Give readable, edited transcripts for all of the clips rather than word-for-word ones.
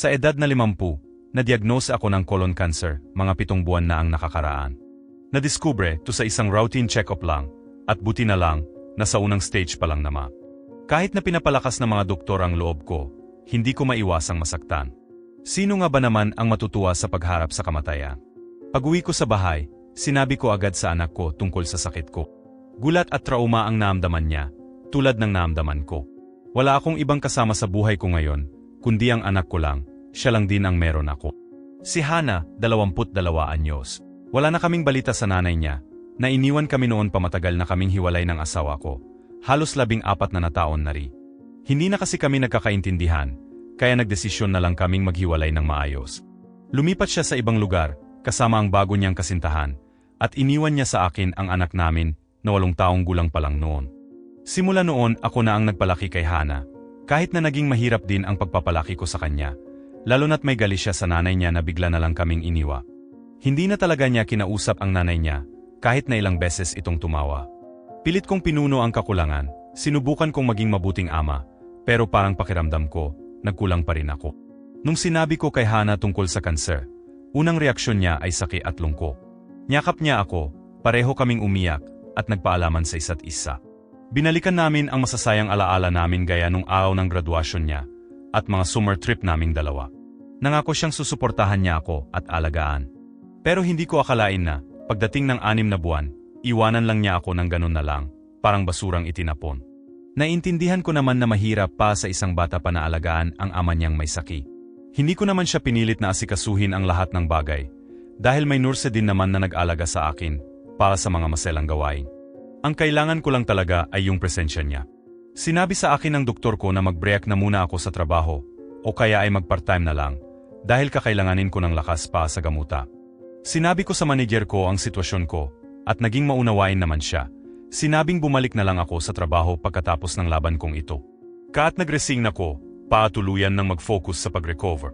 Sa edad na 50, na-diagnose ako ng colon cancer, mga 7 buwan na ang nakakaraan. Nadiskubre to sa isang routine check-up lang, at buti na lang, nasa unang stage pa lang naman. Kahit na pinapalakas ng mga doktor ang loob ko, hindi ko maiwasang masaktan. Sino nga ba naman ang matutuwa sa pagharap sa kamatayan? Pag-uwi ko sa bahay, sinabi ko agad sa anak ko tungkol sa sakit ko. Gulat at trauma ang naamdaman niya, tulad ng naamdaman ko. Wala akong ibang kasama sa buhay ko ngayon, kundi ang anak ko lang, siya lang din ang meron ako. Si Hana, 22 anyos. Wala na kaming balita sa nanay niya, na iniwan kami noon pa matagal na kaming hiwalay ng asawa ko, halos 14 na taon na rin. Hindi na kasi kami nagkakaintindihan, kaya nagdesisyon na lang kaming maghiwalay ng maayos. Lumipat siya sa ibang lugar, kasama ang bago niyang kasintahan, at iniwan niya sa akin ang anak namin na 8 taong gulang pa lang noon. Simula noon ako na ang nagpalaki kay Hana, kahit na naging mahirap din ang pagpapalaki ko sa kanya, lalo na't may gali siya sa nanay niya na bigla na lang kaming iniwa. Hindi na talaga niya kinausap ang nanay niya, kahit na ilang beses itong tumawa. Pilit kong pinuno ang kakulangan, sinubukan kong maging mabuting ama, pero parang pakiramdam ko, nagkulang pa rin ako. Nung sinabi ko kay Hana tungkol sa kanser, unang reaksyon niya ay saki at lungko. Niyakap niya ako, pareho kaming umiyak, at nagpaalaman sa isa't isa. Binalikan namin ang masasayang alaala namin gaya nung araw ng graduasyon niya, at mga summer trip naming dalawa. Nangako siyang susuportahan niya ako at alagaan. Pero hindi ko akalain na, pagdating ng 6 na buwan, iwanan lang niya ako ng ganun na lang, parang basurang itinapon. Naintindihan ko naman na mahirap pa sa isang bata pa na alagaan ang ama niyang may sakit. Hindi ko naman siya pinilit na asikasuhin ang lahat ng bagay, dahil may nurse din naman na nag-alaga sa akin, para sa mga maselang gawain. Ang kailangan ko lang talaga ay yung presensya niya. Sinabi sa akin ng doktor ko na mag-break na muna ako sa trabaho, o kaya ay mag-part-time na lang, dahil kakailanganin ko ng lakas pa sa gamuta. Sinabi ko sa manager ko ang sitwasyon ko, at naging maunawain naman siya. Sinabing bumalik na lang ako sa trabaho pagkatapos ng laban kong ito. Kaat nag-resign ako, paatuluyan ng mag-focus sa pag-recover.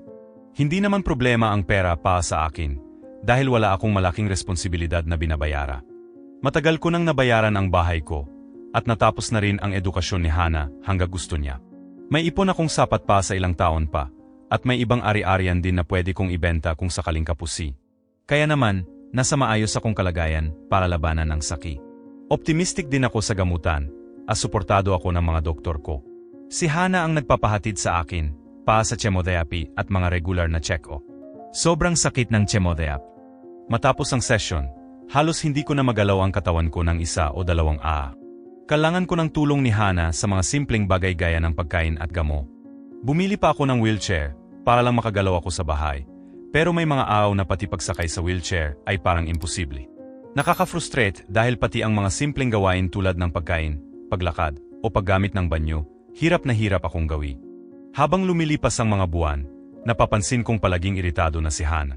Hindi naman problema ang pera pa sa akin, dahil wala akong malaking responsibilidad na binabayara. Matagal ko nang nabayaran ang bahay ko, at natapos na rin ang edukasyon ni Hana hanggang gusto niya. May ipon akong sapat pa sa ilang taon pa, at may ibang ari-arian din na pwede kong ibenta kung sakaling kapusi. Kaya naman, nasa maayos akong kalagayan para labanan ang sakit. Optimistic din ako sa gamutan, as suportado ako ng mga doktor ko. Si Hana ang nagpapahatid sa akin, pa sa chemotherapy at mga regular na check-up. Sobrang sakit ng chemotherapy. Matapos ang session, halos hindi ko na magalaw ang katawan ko ng 1 o 2 araw. Kailangan ko ng tulong ni Hana sa mga simpleng bagay gaya ng pagkain at gamo. Bumili pa ako ng wheelchair para lang makagalaw ako sa bahay, pero may mga araw na pati pagsakay sa wheelchair ay parang imposible. Nakaka-frustrate dahil pati ang mga simpleng gawain tulad ng pagkain, paglakad, o paggamit ng banyo, hirap na hirap akong gawi. Habang lumilipas ang mga buwan, napapansin kong palaging iritado na si Hana.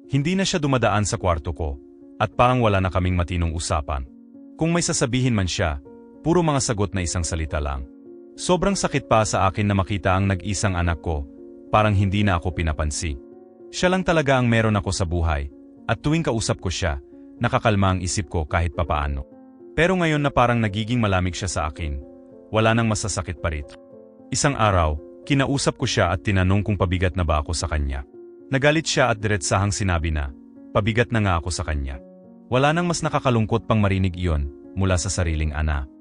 Hindi na siya dumadaan sa kwarto ko, at parang wala na kaming matinong usapan. Kung may sasabihin man siya, puro mga sagot na isang salita lang. Sobrang sakit pa sa akin na makita ang nag-isang anak ko, parang hindi na ako pinapansin. Siya lang talaga ang meron ako sa buhay, at tuwing kausap ko siya, nakakalma ang isip ko kahit papaano. Pero ngayon na parang nagiging malamig siya sa akin, wala nang masasakit pa rito. Isang araw, kinausap ko siya at tinanong kung pabigat na ba ako sa kanya. Nagalit siya at diretsahang sinabi na, pabigat na nga ako sa kanya. Wala nang mas nakakalungkot pang marinig iyon mula sa sariling anak.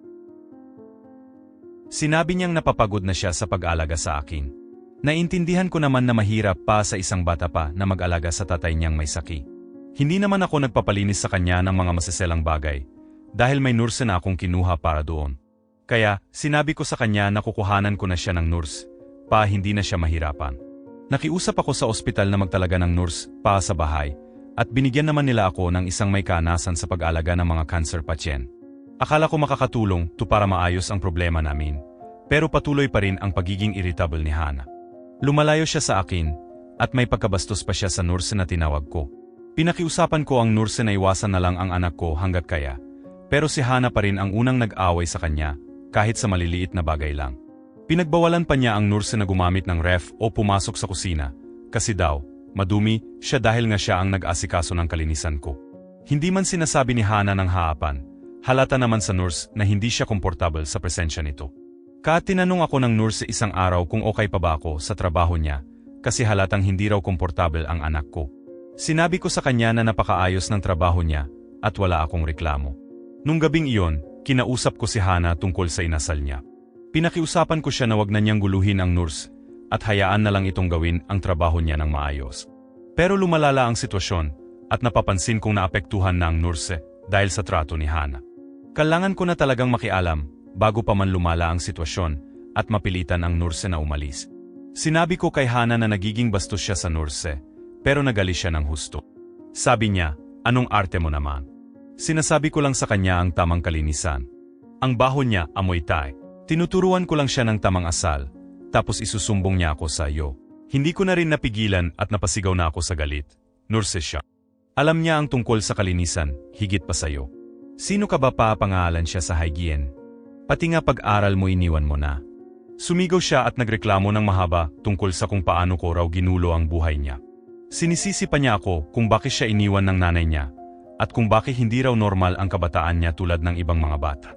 Sinabi niyang napapagod na siya sa pag-alaga sa akin. Naintindihan ko naman na mahirap pa sa isang bata pa na mag-alaga sa tatay niyang may sakit. Hindi naman ako nagpapalinis sa kanya ng mga maseselang bagay, dahil may nurse na akong kinuha para doon. Kaya, sinabi ko sa kanya na kukuhanan ko na siya ng nurse, pa hindi na siya mahirapan. Nakiusap ako sa ospital na magtalaga ng nurse pa sa bahay, at binigyan naman nila ako ng isang may kaanasan sa pag-alaga ng mga cancer patient. Akala ko makakatulong to para maayos ang problema namin, pero patuloy pa rin ang pagiging irritable ni Hana. Lumalayo siya sa akin, at may pagkabastos pa siya sa nurse na tinawag ko. Pinakiusapan ko ang nurse na iwasan na lang ang anak ko hanggat kaya, pero si Hana pa rin ang unang nag-away sa kanya, kahit sa maliliit na bagay lang. Pinagbawalan pa niya ang nurse na gumamit ng ref o pumasok sa kusina, kasi daw, madumi siya dahil nga siya ang nag-asikaso ng kalinisan ko. Hindi man sinasabi ni Hana ng haapan, halata naman sa nurse na hindi siya komportable sa presensya nito. Tinanong ako ng nurse isang araw kung okay pa ba ako sa trabaho niya, kasi halatang hindi raw komportable ang anak ko. Sinabi ko sa kanya na napakaayos ng trabaho niya at wala akong reklamo. Nung gabing iyon, kinausap ko si Hana tungkol sa inasal niya. Pinakiusapan ko siya na wag na niyang guluhin ang nurse at hayaan na lang itong gawin ang trabaho niya ng maayos. Pero lumalala ang sitwasyon at napapansin kong naapektuhan na ang nurse dahil sa trato ni Hana. Kailangan ko na talagang makialam bago pa man lumala ang sitwasyon at mapilitan ang nurse na umalis. Sinabi ko kay Hana na nagiging bastos siya sa nurse, pero nagali siya ng husto. Sabi niya, anong arte mo naman? Sinasabi ko lang sa kanya ang tamang kalinisan. Ang baho niya, amoy tay. Tinuturuan ko lang siya ng tamang asal, tapos isusumbong niya ako sa iyo. Hindi ko na rin napigilan at napasigaw na ako sa galit. Nurse siya. Alam niya ang tungkol sa kalinisan, higit pa sa iyo. Sino ka ba pa pangalan siya sa hygiene? Pati nga pag-aral mo iniwan mo na. Sumigaw siya at nagreklamo ng mahaba tungkol sa kung paano ko raw ginulo ang buhay niya. Sinisisi pa niya ako kung bakit siya iniwan ng nanay niya at kung bakit hindi raw normal ang kabataan niya tulad ng ibang mga bata.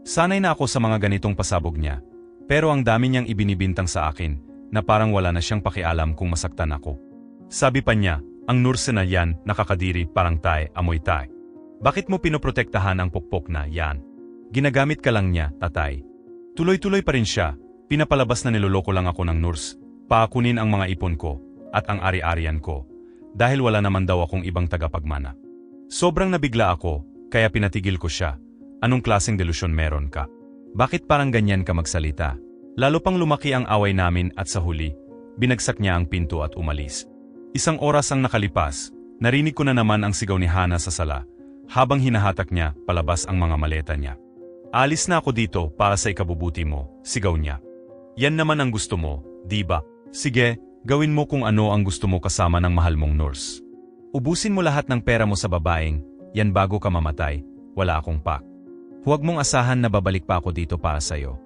Sanay na ako sa mga ganitong pasabog niya, pero ang dami niyang ibinibintang sa akin na parang wala na siyang pakialam kung masaktan ako. Sabi pa niya, ang nurse na yan nakakadiri parang tay, amoy tay. Bakit mo pinoprotektahan ang pokpok na yan? Ginagamit ka lang niya, tatay. Tuloy-tuloy pa rin siya, pinapalabas na niloloko lang ako ng nurse, paakunin ang mga ipon ko at ang ari-arian ko, dahil wala naman daw akong ibang tagapagmana. Sobrang nabigla ako, kaya pinatigil ko siya. Anong klaseng delusyon meron ka? Bakit parang ganyan ka magsalita? Lalo pang lumaki ang away namin at sa huli, binagsak niya ang pinto at umalis. Isang oras ang nakalipas, narinig ko na naman ang sigaw ni Hana sa sala, habang hinahatak niya palabas ang mga maleta niya. Alis na ako dito para sa ikabubuti mo, sigaw niya. Yan naman ang gusto mo, di ba? Sige, gawin mo kung ano ang gusto mo kasama ng mahal mong nurse. Ubusin mo lahat ng pera mo sa babaeng, yan bago ka mamatay, wala akong pak. Huwag mong asahan na babalik pa ako dito para sa'yo.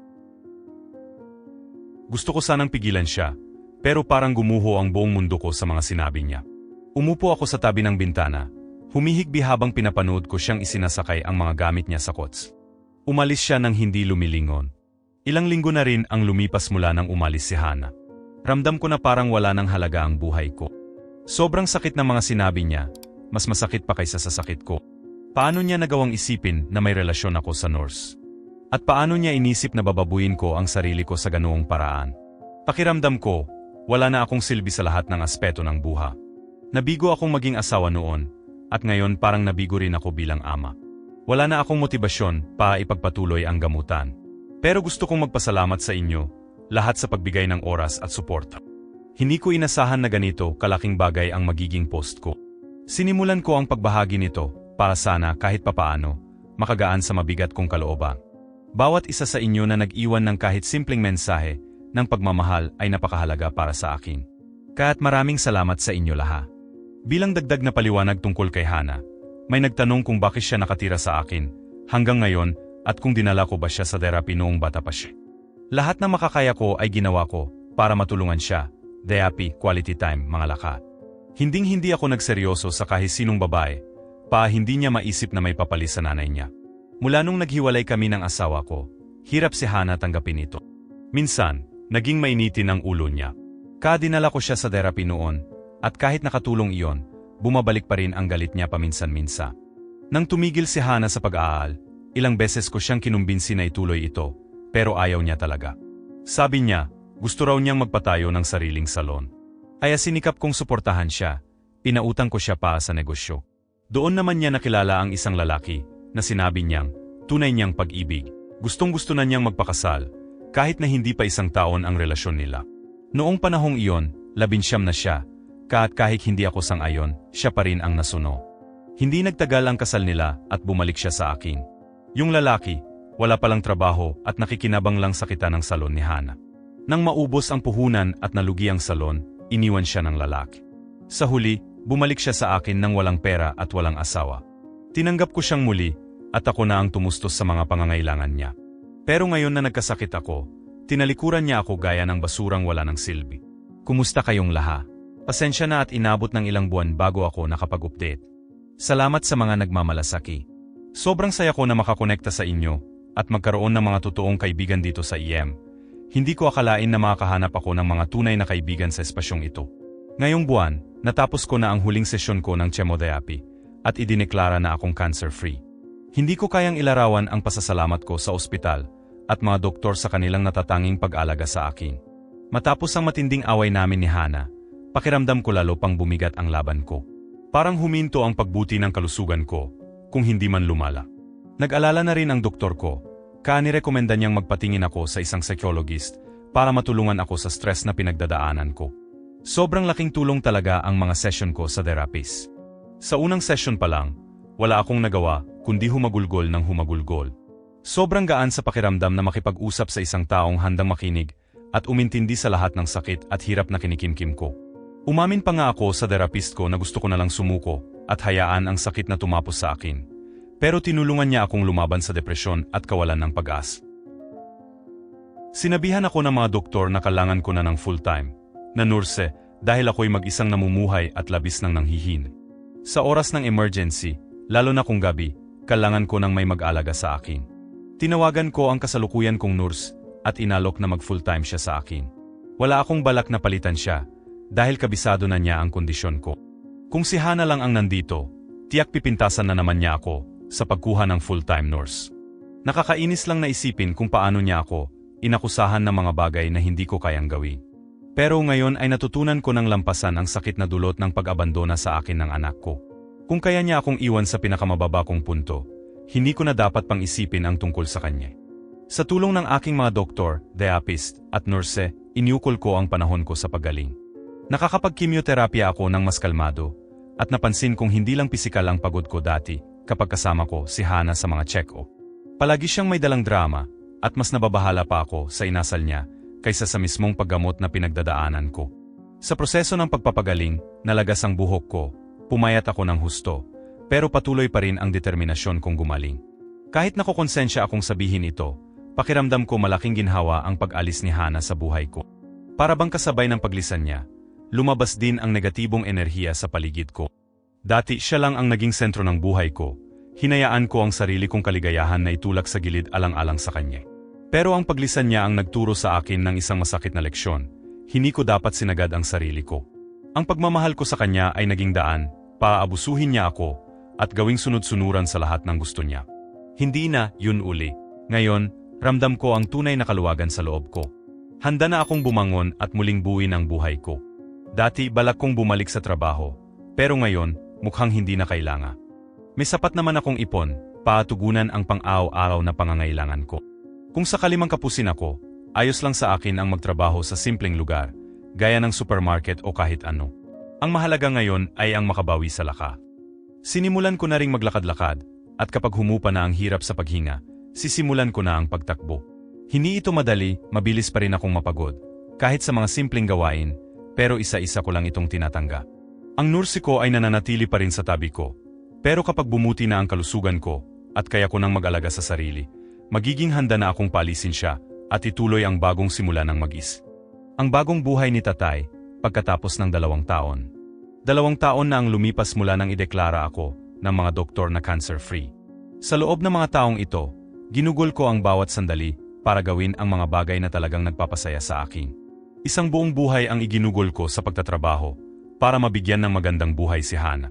Gusto ko sanang pigilan siya, pero parang gumuho ang buong mundo ko sa mga sinabi niya. Umupo ako sa tabi ng bintana, humihigbi habang pinapanood ko siyang isinasakay ang mga gamit niya sa kots. Umalis siya nang hindi lumilingon. Ilang linggo na rin ang lumipas mula nang umalis si Hana. Ramdam ko na parang wala nang halaga ang buhay ko. Sobrang sakit ng mga sinabi niya, mas masakit pa kaysa sa sakit ko. Paano niya nagawang isipin na may relasyon ako sa nurse? At paano niya inisip na bababuin ko ang sarili ko sa ganoong paraan? Pakiramdam ko, wala na akong silbi sa lahat ng aspeto ng buha. Nabigo akong maging asawa noon, at ngayon parang nabigo rin ako bilang ama. Wala na akong motibasyon para ipagpatuloy ang gamutan. Pero gusto kong magpasalamat sa inyo, lahat sa pagbigay ng oras at suporta. Hindi ko inasahan na ganito kalaking bagay ang magiging post ko. Sinimulan ko ang pagbahagi nito para sana kahit papaano, makagaan sa mabigat kong kalooban. Bawat isa sa inyo na nag-iwan ng kahit simpleng mensahe ng pagmamahal ay napakahalaga para sa akin. Kaya't maraming salamat sa inyo lahat. Bilang dagdag na paliwanag tungkol kay Hana, may nagtanong kung bakit siya nakatira sa akin hanggang ngayon at kung dinala ko ba siya sa therapy noong bata pa siya. Lahat ng makakaya ko ay ginawa ko para matulungan siya. Therapy, quality time, mga lakat. Hinding-hindi ako nagseryoso sa kahit sinong babae, hindi niya maisip na may papalis sa nanay niya. Mula nung naghiwalay kami ng asawa ko, hirap si Hana tanggapin ito. Minsan, naging mainitin ang ulo niya. Dinala ko siya sa therapy noon, at kahit nakatulong iyon, bumabalik pa rin ang galit niya paminsan-minsan. Nang tumigil si Hana sa pag-aaral, ilang beses ko siyang kinumbinsi na ituloy ito, pero ayaw niya talaga. Sabi niya, gusto raw niyang magpatayo ng sariling salon. Kaya sinikap kong suportahan siya, pinautang ko siya pa sa negosyo. Doon naman niya nakilala ang isang lalaki, na sinabi niyang, tunay niyang pag-ibig. Gustong-gusto na niyang magpakasal, kahit na hindi pa isang taon ang relasyon nila. Noong panahong iyon, 19 na siya, kahit hindi ako sang-ayon, siya pa rin ang nasuno. Hindi nagtagal ang kasal nila at bumalik siya sa akin. Yung lalaki, wala palang trabaho at nakikinabang lang sa kita ng salon ni Hana. Nang maubos ang puhunan at nalugi ang salon, iniwan siya ng lalaki. Sa huli, bumalik siya sa akin nang walang pera at walang asawa. Tinanggap ko siyang muli at ako na ang tumustos sa mga pangangailangan niya. Pero ngayon na nagkasakit ako, tinalikuran niya ako gaya ng basurang wala ng silbi. Kumusta kayong lahat? Pasensya na at inabot ng ilang buwan bago ako nakapag-update. Salamat sa mga nagmamalasaki. Sobrang saya ko na makakonekta sa inyo at magkaroon ng mga totoong kaibigan dito sa EM. Hindi ko akalain na makakahanap ako ng mga tunay na kaibigan sa espasyong ito. Ngayong buwan, natapos ko na ang huling sesyon ko ng chemotherapy at idineklara na akong cancer-free. Hindi ko kayang ilarawan ang pasasalamat ko sa ospital at mga doktor sa kanilang natatanging pag-alaga sa akin. Matapos ang matinding away namin ni Hana, pakiramdam ko lalo pang bumigat ang laban ko. Parang huminto ang pagbuti ng kalusugan ko, kung hindi man lumala. Nag-alala na rin ang doktor ko, kaya nirekomenda niyang magpatingin ako sa isang psychologist para matulungan ako sa stress na pinagdadaanan ko. Sobrang laking tulong talaga ang mga session ko sa therapist. Sa unang session pa lang, wala akong nagawa kundi humagulgol ng humagulgol. Sobrang gaan sa pakiramdam na makipag-usap sa isang taong handang makinig at umintindi sa lahat ng sakit at hirap na kinikimkim ko. Umamin pa nga ako sa therapist ko na gusto ko na lang sumuko at hayaan ang sakit na tumapos sa akin. Pero tinulungan niya akong lumaban sa depresyon at kawalan ng pag-asa. Sinabihan ako ng mga doktor na kailangan ko na ng full-time na nurse dahil ako'y mag-isang namumuhay at labis ng nanghihin. Sa oras ng emergency, lalo na kung gabi, kailangan ko ng may mag-alaga sa akin. Tinawagan ko ang kasalukuyan kong nurse at inalok na mag-full-time siya sa akin. Wala akong balak na palitan siya dahil kabisado na niya ang kondisyon ko. Kung si Hana lang ang nandito, tiyak pipintasan na naman niya ako sa pagkuha ng full-time nurse. Nakakainis lang na isipin kung paano niya ako inakusahan ng mga bagay na hindi ko kayang gawin. Pero ngayon ay natutunan ko ng lampasan ang sakit na dulot ng pag-abandona sa akin ng anak ko. Kung kaya niya akong iwan sa pinakamababa kong punto, hindi ko na dapat pang isipin ang tungkol sa kanya. Sa tulong ng aking mga doktor, therapist, at nurse, iniukol ko ang panahon ko sa paggaling. Nakakapag-kimyoterapya ako ng mas kalmado, at napansin kong hindi lang pisikal ang pagod ko dati kapag kasama ko si Hana sa mga check-up. Palagi siyang may dalang drama, at mas nababahala pa ako sa inasal niya kaysa sa mismong paggamot na pinagdadaanan ko. Sa proseso ng pagpapagaling, nalagas ang buhok ko, pumayat ako ng husto, pero patuloy pa rin ang determinasyon kong gumaling. Kahit nakokonsensya akong sabihin ito, pakiramdam ko malaking ginhawa ang pag-alis ni Hana sa buhay ko. Para bang kasabay ng paglisan niya, lumabas din ang negatibong enerhiya sa paligid ko. Dati siya lang ang naging sentro ng buhay ko, hinayaan ko ang sarili kong kaligayahan na itulak sa gilid alang-alang sa kanya. Pero ang paglisan niya ang nagturo sa akin ng isang masakit na leksyon, hindi ko dapat sinagad ang sarili ko. Ang pagmamahal ko sa kanya ay naging daan, paaabusuhin niya ako, at gawing sunod-sunuran sa lahat ng gusto niya. Hindi na, yun uli. Ngayon, ramdam ko ang tunay na kaluwagan sa loob ko. Handa na akong bumangon at muling buuin ang buhay ko. Dati balak kong bumalik sa trabaho, pero ngayon, mukhang hindi na kailangan. May sapat naman akong ipon, paatugunan ang pang-araw-araw na pangangailangan ko. Kung sakali mang kapusin ako, ayos lang sa akin ang magtrabaho sa simpleng lugar, gaya ng supermarket o kahit ano. Ang mahalaga ngayon ay ang makabawi sa laka. Sinimulan ko na ring maglakad-lakad, at kapag humupa na ang hirap sa paghinga, sisimulan ko na ang pagtakbo. Hindi ito madali, mabilis pa rin akong mapagod, kahit sa mga simpleng gawain, pero isa-isa ko lang itong tinatangga. Ang nurse ko ay nananatili pa rin sa tabi ko, pero kapag bumuti na ang kalusugan ko, at kaya ko nang mag-alaga sa sarili, magiging handa na akong palisin siya at ituloy ang bagong simula ng mag-is. Ang bagong buhay ni Tatay, pagkatapos ng 2 taon. 2 taon na ang lumipas mula nang ideklara ako ng mga doktor na cancer-free. Sa loob ng mga taong ito, ginugol ko ang bawat sandali para gawin ang mga bagay na talagang nagpapasaya sa akin. Isang buong buhay ang iginugol ko sa pagtatrabaho para mabigyan ng magandang buhay si Hana.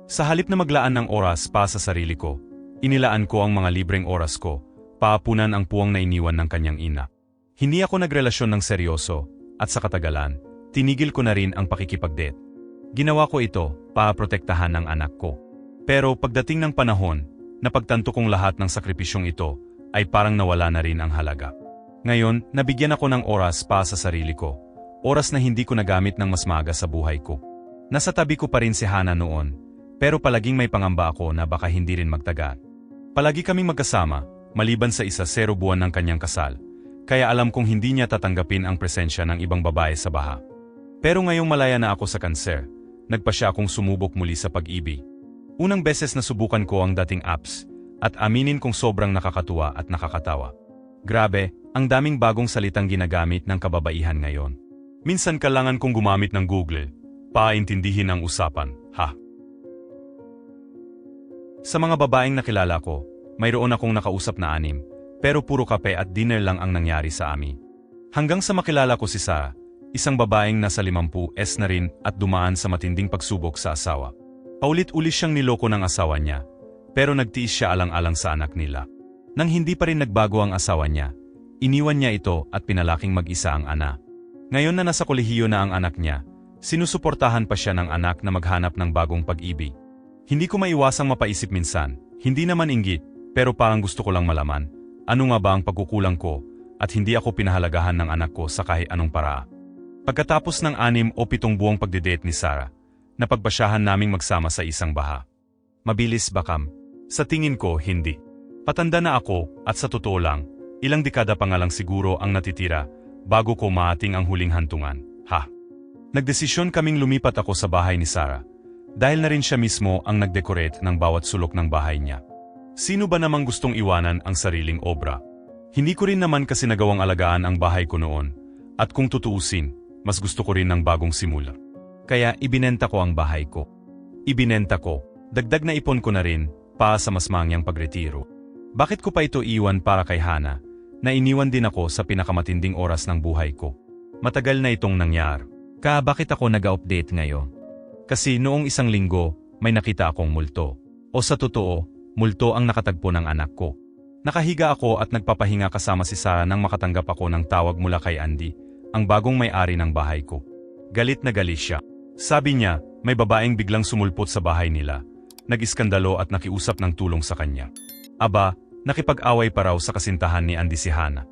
Sa halip na maglaan ng oras para sa sarili ko, inilaan ko ang mga libreng oras ko, paapunan ang puwang na iniwan ng kanyang ina. Hindi ako nagrelasyon ng seryoso, at sa katagalan, tinigil ko na rin ang pakikipag-date. Ginawa ko ito para protektahan ang anak ko. Pero pagdating ng panahon, napagtanto kong lahat ng sakripisyong ito ay parang nawala na rin ang halaga. Ngayon, nabigyan ako ng oras para sa sarili ko, oras na hindi ko nagamit ng mas maaga sa buhay ko. Nasa tabi ko pa rin si Hana noon, pero palaging may pangamba ako na baka hindi rin magtagal. Palagi kaming magkasama, maliban sa 0 buwan ng kanyang kasal, kaya alam kong hindi niya tatanggapin ang presensya ng ibang babae sa baha. Pero ngayong malaya na ako sa kanser, nagpa siya akong sumubok muli sa pag-ibig. Unang beses na subukan ko ang dating apps, at aminin kong sobrang nakakatuwa at nakakatawa. Grabe, ang daming bagong salitang ginagamit ng kababaihan ngayon. Minsan kailangan kong gumamit ng Google, paintindihin ang usapan, ha? Sa mga babaeng nakilala ko, mayroon akong nakausap na 6, pero puro kape at dinner lang ang nangyari sa amin. Hanggang sa makilala ko si Sarah, isang babaeng nasa 50s na rin at dumaan sa matinding pagsubok sa asawa. Paulit-ulit siyang niloko ng asawa niya, pero nagtiis siya alang-alang sa anak nila. Nang hindi pa rin nagbago ang asawa niya, iniwan niya ito at pinalaking mag-isa ang anak. Ngayon na nasa kolehiyo na ang anak niya, sinusuportahan pa siya ng anak na maghanap ng bagong pag-ibig. Hindi ko maiwasang mapaisip minsan, hindi naman inggit, pero parang gusto ko lang malaman, ano nga ba ang pagkukulang ko at hindi ako pinahalagahan ng anak ko sa kahit anong paraan. Pagkatapos ng 6 o 7 buwang pagdedate ni Sarah, napagpasyahan naming magsama sa isang baha. Mabilis ba, Kam? Sa tingin ko, hindi. Patanda na ako at sa totoo lang, ilang dekada pa nga lang siguro ang natitira bago ko maating ang huling hantungan. Nagdesisyon kaming lumipat ako sa bahay ni Sarah dahil na rin siya mismo ang nagdecorate ng bawat sulok ng bahay niya. Sino ba namang gustong iwanan ang sariling obra? Hindi ko rin naman kasi nagawang alagaan ang bahay ko noon at kung tutuusin, mas gusto ko rin ng bagong simula. Kaya ibinenta ko ang bahay ko. Ibinenta ko, dagdag na ipon ko na rin para sa mas mangyang pagretiro. Bakit ko pa ito iwan para kay Hana, na iniwan din ako sa pinakamatinding oras ng buhay ko? Matagal na itong nangyari. Bakit ako nag-update ngayon? Kasi noong 1 linggo, may nakita akong multo. O sa totoo, multo ang nakatagpo ng anak ko. Nakahiga ako at nagpapahinga kasama si Sarah nang makatanggap ako ng tawag mula kay Andy, ang bagong may-ari ng bahay ko. Galit na galit siya. Sabi niya, may babaeng biglang sumulpot sa bahay nila, nag-iskandalo at nakiusap ng tulong sa kanya. Aba, nakipag-away pa raw sa kasintahan ni Andy si Hana.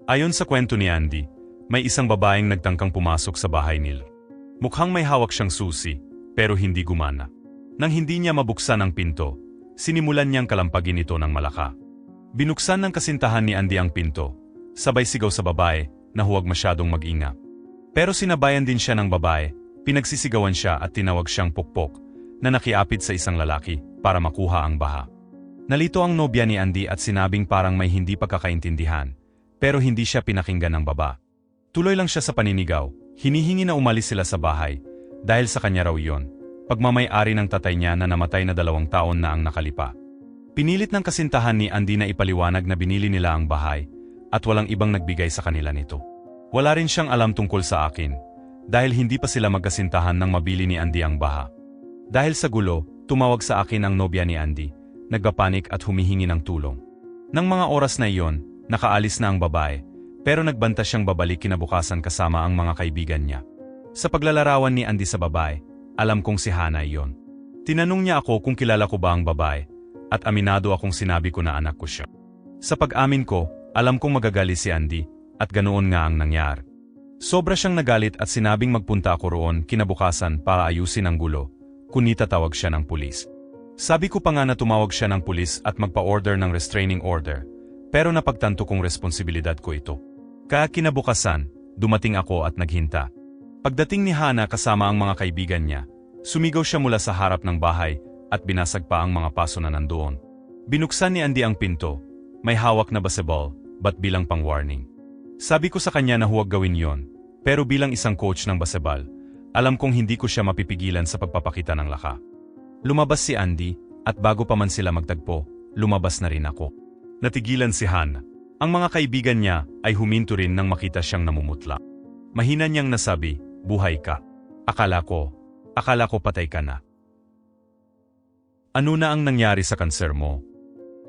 Ayon sa kwento ni Andy, may isang babaeng nagtangkang pumasok sa bahay nila. Mukhang may hawak siyang susi, pero hindi gumana. Nang hindi niya mabuksan ang pinto, sinimulan niyang kalampagin ito ng malaka. Binuksan ng kasintahan ni Andy ang pinto, sabay sigaw sa babae na huwag masyadong mag-ingat. Pero sinabayan din siya ng babae, pinagsisigawan siya at tinawag siyang pokpok na nakiapit sa isang lalaki para makuha ang baha. Nalito ang nobya ni Andy at sinabing parang may hindi pagkakaintindihan, pero hindi siya pinakinggan ng baba. Tuloy lang siya sa paninigaw, hinihingi na umalis sila sa bahay, dahil sa kanya raw iyon, pagmamay-ari ng tatay niya na namatay na 2 taon na ang nakalipa. Pinilit ng kasintahan ni Andy na ipaliwanag na binili nila ang bahay, at walang ibang nagbigay sa kanila nito. Wala rin siyang alam tungkol sa akin, dahil hindi pa sila magkasintahan nang mabili ni Andy ang baha. Dahil sa gulo, tumawag sa akin ang nobya ni Andy, nagpapanik at humihingi ng tulong. Nang mga oras na iyon, nakaalis na ang babae, pero nagbanta siyang babalik kinabukasan kasama ang mga kaibigan niya. Sa paglalarawan ni Andy sa babae, alam kong si Hana iyon. Tinanong niya ako kung kilala ko ba ang babae, at aminado akong sinabi ko na anak ko siya. Sa pag-amin ko, alam kong magagali si Andy, at ganoon nga ang nangyari. Sobra siyang nagalit at sinabing magpunta ako roon kinabukasan para ayusin ang gulo, kundi tatawag siya ng pulis. Sabi ko pa nga na tumawag siya ng pulis at magpa-order ng restraining order, pero napagtanto kong responsibilidad ko ito. Kaya kinabukasan, dumating ako at naghinta. Pagdating ni Hana kasama ang mga kaibigan niya, sumigaw siya mula sa harap ng bahay at binasag pa ang mga paso na nandoon. Binuksan ni Andy ang pinto, may hawak na baseball, bat bilang pang-warning. Sabi ko sa kanya na huwag gawin yon, pero bilang isang coach ng baseball, alam kong hindi ko siya mapipigilan sa pagpapakita ng laka. Lumabas si Andy, at bago pa man sila magtagpo, lumabas na rin ako. Natigilan si Hana. Ang mga kaibigan niya ay huminto rin nang makita siyang namumutla. Mahina niyang nasabi, buhay ka. Akala ko patay ka na. Ano na ang nangyari sa kanser mo?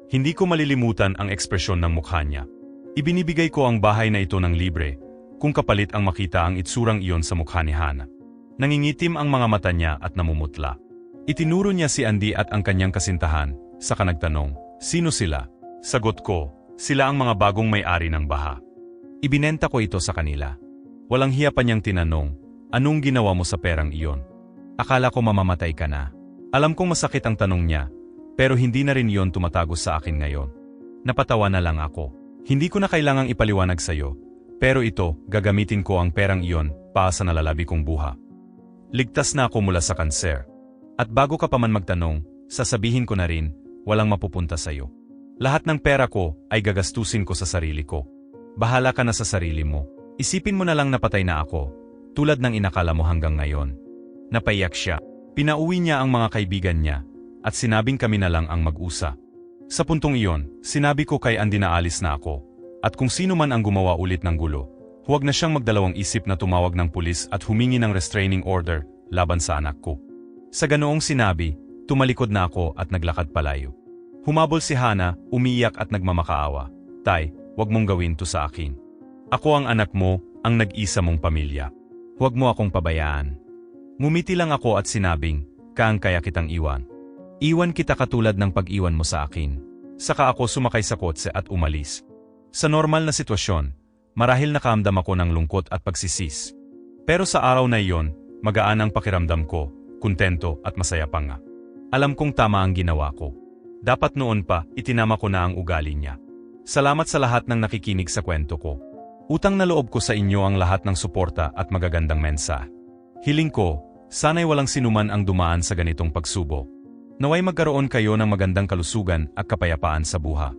Hindi ko malilimutan ang ekspresyon ng mukha niya. Ibinibigay ko ang bahay na ito ng libre, kung kapalit ang makita ang itsurang iyon sa mukha ni Hana. Nangingitim ang mga mata niya at namumutla. Itinuro niya si Andy at ang kanyang kasintahan, saka nagtanong, sino sila? Sagot ko, sila ang mga bagong may-ari ng baha. Ibinenta ko ito sa kanila. Walang hiya pa niyang tinanong, anong ginawa mo sa perang iyon? Akala ko mamamatay ka na. Alam kong masakit ang tanong niya, pero hindi na rin iyon tumatago sa akin ngayon. Napatawa na lang ako. Hindi ko na kailangang ipaliwanag sa'yo, pero ito, gagamitin ko ang perang iyon para sa nalalabi kong buha. Ligtas na ako mula sa kanser. At bago ka pa man magtanong, sasabihin ko na rin, walang mapupunta sa'yo. Lahat ng pera ko ay gagastusin ko sa sarili ko. Bahala ka na sa sarili mo. Isipin mo na lang napatay na ako, tulad ng inakala mo hanggang ngayon. Napaiyak siya. Pinauwi niya ang mga kaibigan niya, at sinabing kami na lang ang mag-usa. Sa puntong iyon, sinabi ko kay Andy na alis na ako, at kung sino man ang gumawa ulit ng gulo, Huwag na siyang magdalawang isip na tumawag ng pulis at humingi ng restraining order laban sa anak ko. Sa ganoong sinabi, tumalikod na ako at naglakad palayo. Humabol si Hana, umiiyak at nagmamakaawa. Tay, huwag mong gawin to sa akin. Ako ang anak mo, ang nag-isa mong pamilya. Huwag mo akong pabayaan. Ngumiti lang ako at sinabing, kaya kitang iwan. Iwan kita katulad ng pag-iwan mo sa akin. Saka ako sumakay sa kotse at umalis. Sa normal na sitwasyon, marahil nakaramdam ako ng lungkot at pagsisis. Pero sa araw na iyon, magaan ang pakiramdam ko, kontento at masaya pa nga. Alam kong tama ang ginawa ko. Dapat noon pa, itinama ko na ang ugali niya. Salamat sa lahat ng nakikinig sa kwento ko. Utang na loob ko sa inyo ang lahat ng suporta at magagandang mensahe. Hiling ko, sana'y walang sinuman ang dumaan sa ganitong pagsubok. Naway magkaroon kayo ng magandang kalusugan at kapayapaan sa buhay.